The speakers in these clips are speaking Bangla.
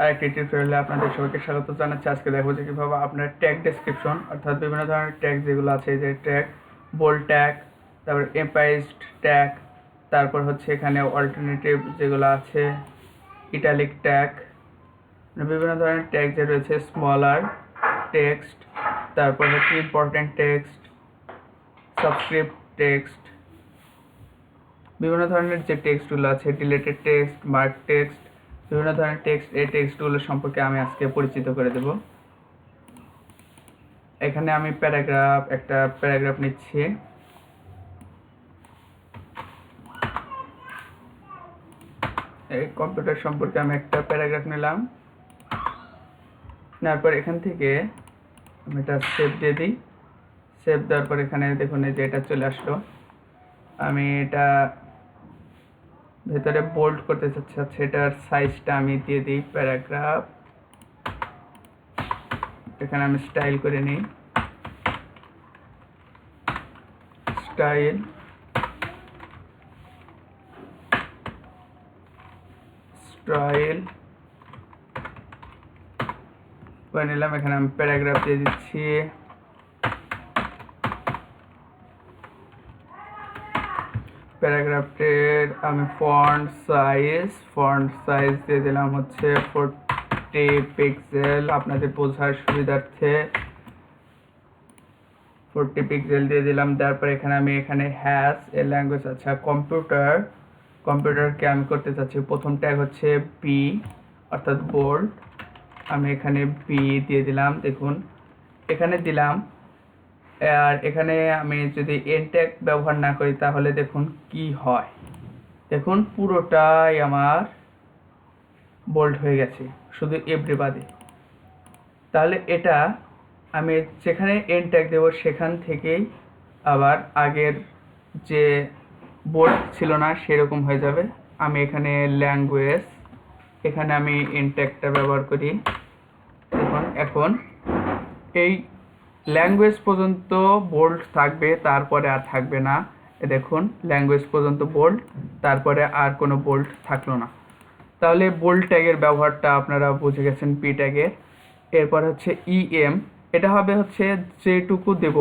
আরেকটি টিউটোরিয়ালে আপনাদের সবাইকে স্বাগত জানাচ্ছি। আজকে দেখবো যে কীভাবে আপনার ট্যাগ ডেসক্রিপশন অর্থাৎ বিভিন্ন ধরনের ট্যাগ যেগুলো আছে, যে ট্যাগ, বোল্ড ট্যাগ, তারপর এম্পাইজড ট্যাগ, তারপর হচ্ছে এখানে অল্টারনেটিভ যেগুলো আছে, ইটালিক ট্যাগ, বিভিন্ন ধরনের ট্যাগ যে রয়েছে, স্মলার টেক্সট, তারপর হচ্ছে ইম্পর্টেন্ট টেক্সট, সাবস্ক্রিপ্ট টেক্সট, বিভিন্ন ধরনের যে টেক্সটগুলো আছে, ডিলেটেড টেক্সট, মার্ক টেক্সট, বিভিন্ন ধরনের টেক্সট, এই টেক্সটগুলো সম্পর্কে আমি আজকে পরিচিত করে দেব। এখানে আমি একটা প্যারাগ্রাফ নিচ্ছি। এই কম্পিউটার সম্পর্কে আমি একটা প্যারাগ্রাফ নিলাম, নেওয়ার পর এখান থেকে আমি এটা সেভ দিয়ে দিই। সেভ দেওয়ার পর এখানে দেখুন এই যে এটা চলে আসলো। আমি এটা ভেতরে বোল্ড করতে চাচ্ছি, এটার সাইজটা আমি দিয়ে দিই প্যারাগ্রাফ। এখানে আমি স্টাইল করে নিই, স্টাইল, স্টাইল করে নিলাম। এখানে আমি প্যারাগ্রাফ দিয়ে দিচ্ছি। প্যারাগ্রাফের আমি ফন্ট সাইজ দিয়ে দিলাম হচ্ছে 40 পিক্সেল, আপনাদের বোঝার সুবিধার্থে 40 পিক্সেল দিয়ে দিলাম। তারপর এখানে হ্যাশ এর ল্যাঙ্গুয়েজ, আচ্ছা কম্পিউটারকে আমি করতে চাচ্ছি। প্রথম ট্যাগ হচ্ছে বি অর্থাৎ বোল্ড, আমি এখানে বি দিয়ে দিলাম। দেখুন এখানে দিলাম। আর এখানে আমি যদি এন ট্যাগ ব্যবহার না করি তাহলে দেখুন কি হয়। দেখুন পুরোটাই আমার বোল্ড হয়ে গেছে, শুধু এভরিবাডি। তাহলে এটা আমি যেখানে এন ট্যাগ দেবো সেখান থেকেই আবার আগের যে বোল্ড ছিল না সেরকম হয়ে যাবে। আমি এখানে ল্যাঙ্গুয়েজ, এখানে আমি এন ট্যাগটা ব্যবহার করি। দেখুন এখন এই ল্যাঙ্গুয়েজ পর্যন্ত বোল্ড থাকবে, তারপরে আর থাকবে না। দেখুন ল্যাঙ্গুয়েজ পর্যন্ত বোল্ড, তারপরে আর কোনো বোল্ড থাকলো না। তাহলে বোল্ড ট্যাগের ব্যবহারটা আপনারা বুঝে গেছেন, পি ট্যাগের। এরপর হচ্ছে ইএম, এটা হবে হচ্ছে যেটুকু দেব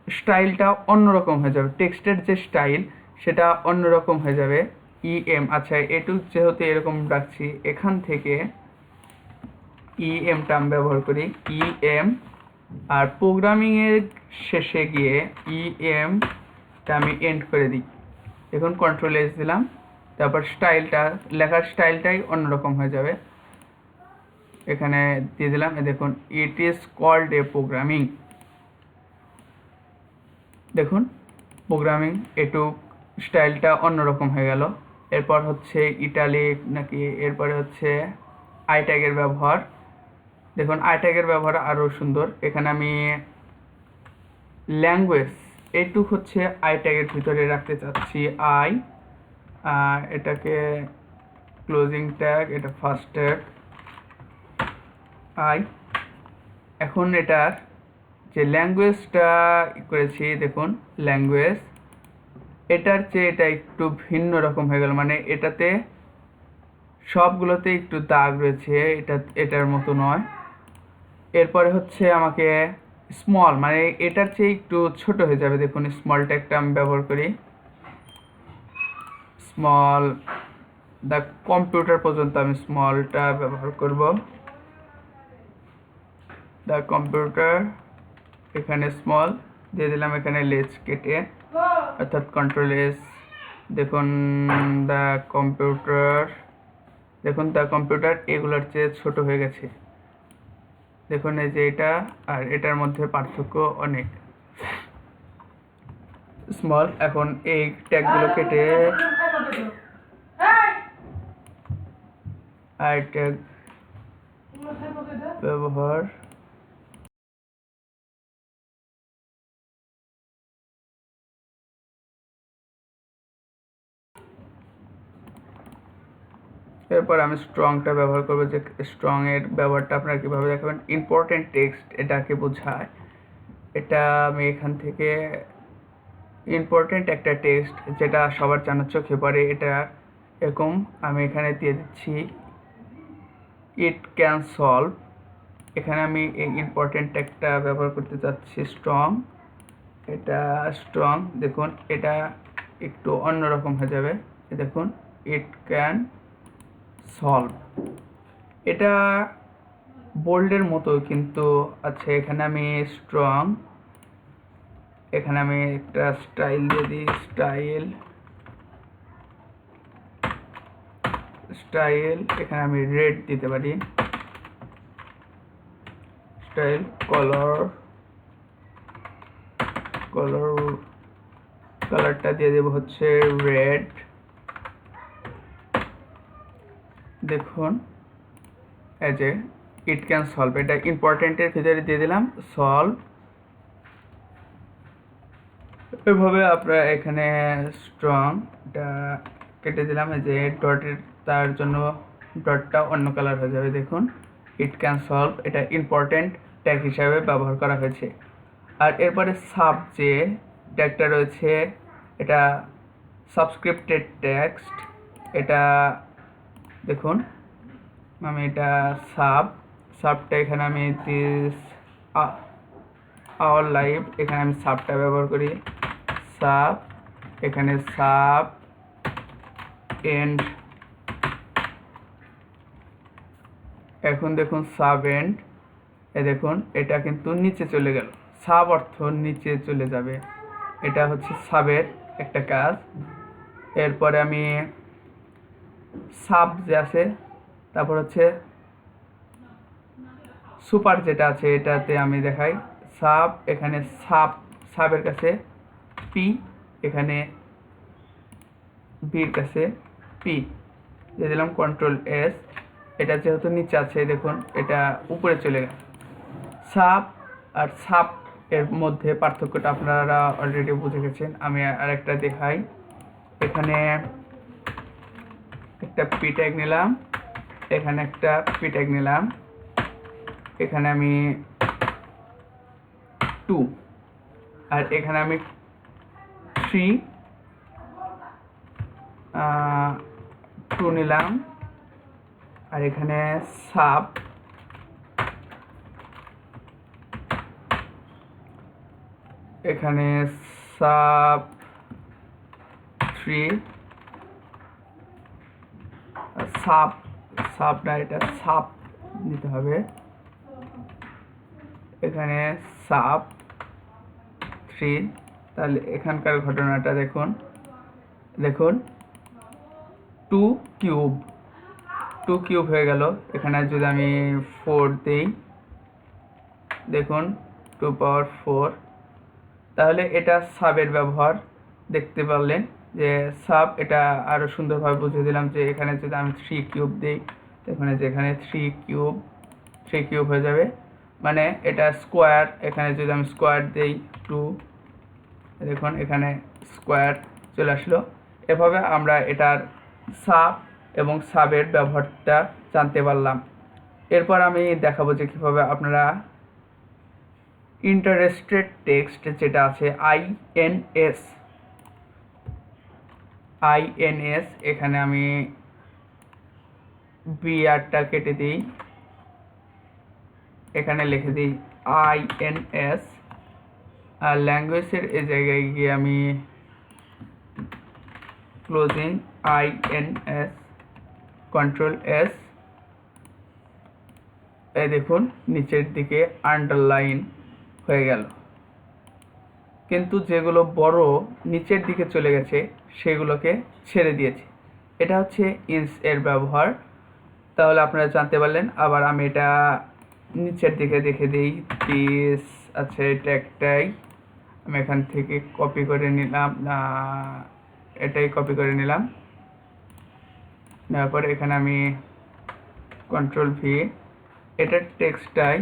স্টাইলটা অন্যরকম হয়ে যাবে, টেক্সটের যে স্টাইল সেটা অন্যরকম হয়ে যাবে। ইএম, আচ্ছা এটু যেহেতু এরকম রাখছি, এখান থেকে ইএমটা আমি ব্যবহার করি, ইএম। আর প্রোগ্রামিংয়ের শেষে গিয়ে ইএমটা আমি এন্ড করে দিই। দেখুন কন্ট্রোল এস দিলাম, তারপর লেখার স্টাইলটাই অন্যরকম হয়ে যাবে। এখানে দিয়ে দিলাম, দেখুন it is called a programming. দেখুন প্রোগ্রামিং একটু স্টাইলটা অন্যরকম হয়ে গেল। এরপর হচ্ছে ইটালিক নাকি, এরপরে হচ্ছে আই ট্যাগের ব্যবহার। দেখুন আই ট্যাগের ব্যবহার আরও সুন্দর। এখানে আমি ল্যাঙ্গুয়েজ এইটুক হচ্ছে আই ট্যাগের ভিতরে রাখতে চাচ্ছি। এটাকে ক্লোজিং ট্যাগ, এটা ফার্স্ট ট্যাগ আই। এখন এটার যে ল্যাঙ্গুয়েজটা করেছি, দেখুন ল্যাঙ্গুয়েজ, এটার চেয়ে এটা একটু ভিন্ন রকম হয়ে গেল, মানে এটাতে সবগুলোতে একটু দাগ রয়েছে, এটার মতো নয়। এরপরে হচ্ছে আমাকে স্মল, মানে এটার চেয়ে একটু ছোট হয়ে যাবে। দেখুন স্মল ট্যাগটা আমি ব্যবহার করি, স্মল, দ্য কম্পিউটার পর্যন্ত আমি স্মলটা ব্যবহার করব। দ্য কম্পিউটার, এখানে স্মল দিয়ে দিলাম, এখানে লেজ কেটে অর্থাৎ কন্ট্রোল এস। দেখুন দ্য কম্পিউটার, দেখুন দ্য কম্পিউটার এগুলোর চেয়ে ছোট হয়ে গেছে। দেখুন এই যে এটা আর এটার মধ্যে পার্থক্য অনেক। স্মল, এখন এই ট্যাগগুলো কেটে আই ট্যাগ ব্যবহার, এরপর আমি স্ট্রংটা ব্যবহার করবো। যে স্ট্রং এর ব্যবহারটা আপনারা কীভাবে দেখাবেন, ইম্পর্টেন্ট টেক্সট এটাকে বোঝায়। এটা আমি এখান থেকে ইম্পর্টেন্ট একটা টেক্সট যেটা সবার জানার চোখে পড়ে, এটা এরকম আমি এখানে দিয়ে দিচ্ছি ইট ক্যান সলভ, এখানে আমি এই ইম্পর্টেন্ট একটা ব্যবহার করতে চাচ্ছি স্ট্রং, এটা স্ট্রং, দেখুন এটা একটু অন্যরকম হয়ে যাবে, দেখুন ইট ক্যান সলভ, এটা বোল্ডের মতো কিন্তু আচ্ছা এখানে আমি স্ট্রং, এখানে আমি একটা স্টাইল দিয়ে দিই, স্টাইল এখানে আমি রেড দিতে পারি, স্টাইল কালারটা দিয়ে দেবো হচ্ছে রেড, দেখুন এই যে ইট ক্যান সলভ, এটা ইম্পর্টেন্টের ভিতরে দিয়ে দিলাম সলভ, এভাবে আপনারা এখানে স্ট্রং এটা কেটে দিলাম, এই যে ডটের তার জন্য ডটটা অন্য কালার হয়ে যাবে, দেখুন ইট ক্যান সলভ, এটা ইম্পর্টেন্ট ট্যাগ হিসাবে ব্যবহার করা হয়েছে। আর এরপরে সাব যে ট্যাগটা রয়েছে এটা সাবস্ক্রিপ্টেড টেক্সট, এটা দেখুন আমি এটা সাবটা এখানে আমি দিস আওয়ার লাইভ, এখানে আমি সাবটা ব্যবহার করি, সাব এখানে সাব এন্ড, এখন দেখুন সাব এন্ড, এ দেখুন এটা কিন্তু নিচে চলে গেল, সাব অর্থ নিচে চলে যাবে, এটা হচ্ছে সাবের একটা কাজ। এরপরে আমি সাব যে আছে, তারপর হচ্ছে সুপার যেটা আছে এটাতে আমি দেখাই, সাব এখানে সাবের কাছে পি, এখানে বির কাছে পি দিয়ে দিলাম, কন্ট্রোল এস, এটা যেহেতু নিচে আছে দেখুন এটা উপরে চলে গেল। সাব আর সাব এর মধ্যে পার্থক্যটা আপনারা অলরেডি বুঝে গেছেন, আমি আরেকটা দেখাই, এখানে একটা পি ট্যাগ নিলাম, এখানে একটা পি ট্যাগ নিলাম, এখানে আমি 2 আর এখানে আমি 2 নিলাম, আর এখানে সাব এখানে সাব 3 সাব না এটা সাব নিতে হবে, এখানে সাব 3, তাহলে এখানকার ঘটনাটা দেখুন 2 কিউব হয়ে গেল, এখানে যদি আমি 4 দিই দেখুন 2 পাওয়ার 4, তাহলে এটা সাবের ব্যবহার দেখতে পারলেন যে সাব, এটা আরো সুন্দরভাবে বুঝিয়ে দিলাম যে এখানে যদি আমি 3 কিউব দিই এখানে যেখানে 3 কিউব হয়ে যাবে, মানে এটা স্কোয়ার, এখানে যদি আমি স্কোয়ার দিই 2 দেখুন এখানে স্কোয়ার চলে আসলো। এভাবে আমরা এটার সাব এবং সাবের ব্যবহারটা জানতে পারলাম। এরপর আমি দেখাবো যে কীভাবে আপনারা ইন্টারেস্টেড টেক্সট যেটা আছে আইএনএস, এখানে আমি বিআরটা কেটে দিই, এখানে লিখে দিই আইএনএস, আর ল্যাঙ্গুয়েজের এই জায়গায় গিয়ে আমি ক্লোজিং আইএনএস, কন্ট্রোল এস, এই দেখুন নিচের দিকে আন্ডারলাইন হয়ে গেল, কিন্তু যেগুলো বড় নিচের দিকে চলে গেছে সেগুলোকে ছেড়ে দিয়েছে, এটা হচ্ছে ইনস এর ব্যবহার। তাহলে আপনারা জানতে পারলেন। আবার আমি এটা নিচের দিকে দেখে দিই, দিস আছে এটা একটাই, আমি এখান থেকে কপি করে নিলাম, এটাই কপি করে নিলাম, নেওয়ার পর এখানে আমি কন্ট্রোল ভি, এটার টেক্সটাই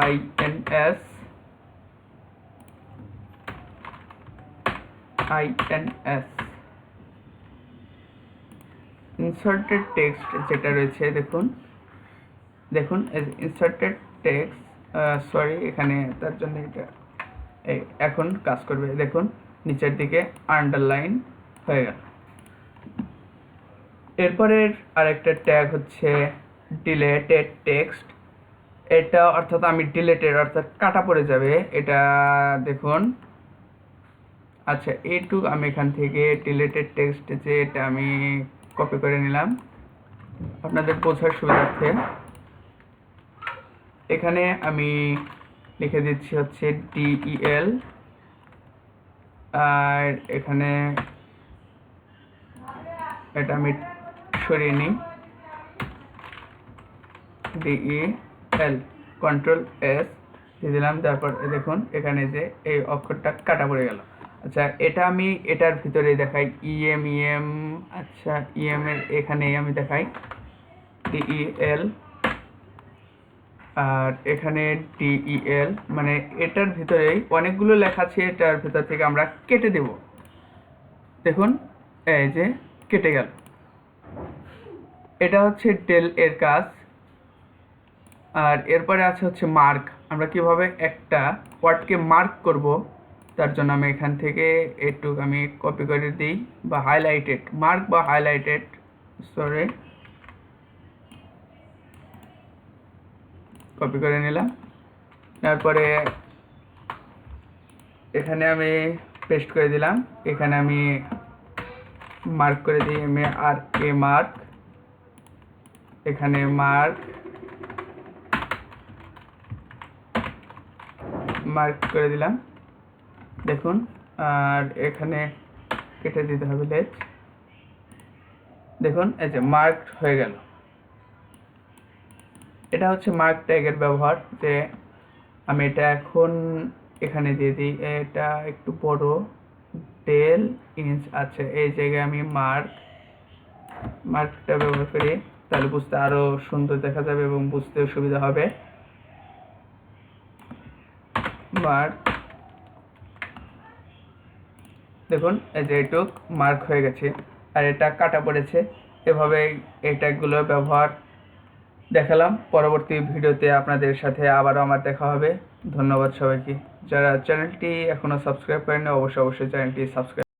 আইএনএস ইনসার্টেড টেক্সট যেটা রয়েছে দেখুন ইনসার্টেড টেক্সট, সরি এখানে তার জন্য এটা এখন কাজ করবে, দেখুন নিচের দিকে আন্ডারলাইন হয়ে গেল। এরপরের আরেকটা ট্যাগ হচ্ছে ডিলেটেড টেক্সট। এটা অর্থাৎ আমি ডিলেটেড অর্থাৎ কাটা পড়ে যাবে এটা দেখুন। আচ্ছা, এইটুক আমি এখান থেকে ডিলেটেড টেক্সট যে এটা আমি কপি করে নিলাম আপনাদের বোঝার সুবিধার্থে। এখানে আমি লিখে দিচ্ছি হচ্ছে DEL, আর এখানে এটা আমি সরিয়ে নিই, DEL, কন্ট্রোল S দিয়ে দিলাম। তারপর দেখুন এখানে যে এই অক্ষরটা কাটা পড়ে গেল। আচ্ছা, এটা আমি এটার ভিতরে দেখাই EM। আচ্ছা, EM এর এখানে আমি দেখাই DEL, আর এখানে DEL, মানে এটার ভিতরেই অনেকগুলো লেখা আছে, এটার ভিতর থেকে আমরা কেটে দেব। দেখুন এই যে কেটে গেল। এটা হচ্ছে ডেল এর কাজ। আর এরপরে আছে হচ্ছে মার্ক। আমরা কিভাবে একটা ওয়ার্ডকে মার্ক করব তার জন্য আমি এখান থেকে একটু আমি কপি করে দিই, বা হাইলাইটেড মার্ক বা হাইলাইটেড, সরি, কপি করে নিলাম। তারপরে এখানে আমি পেস্ট করে দিলাম। এখানে আমি মার্ক করে দিই MARK, মার্ক। এখানে মার্ক করে দিলাম দেখুন। আর এখানে কেটে দিতে হবে লেজ। দেখুন এই যে মার্ক হয়ে গেল। এটা হচ্ছে মার্ক ট্যাগের ব্যবহার, যে আমি এটা এখন এখানে দিয়ে দিই। এটা একটু বড়, ডেল ইঞ্চ আছে, এই জায়গায় আমি মার্কটা ব্যবহার করি, তাহলে বুঝতে আরো সুন্দর দেখা যাবে এবং বুঝতেও সুবিধা হবে। মার্ক, দেখুন এই যে এটুক মার্ক হয়ে গেছে, আর এটা কাটা পড়েছে। এভাবে এই ট্যাগগুলোর ব্যবহার দেখালাম। পরবর্তী ভিডিওতে আপনাদের সাথে আবারও আমার দেখা হবে। ধন্যবাদ সবাইকে। যারা চ্যানেলটি এখনো সাবস্ক্রাইব করেন অবশ্যই চ্যানেলটি সাবস্ক্রাইব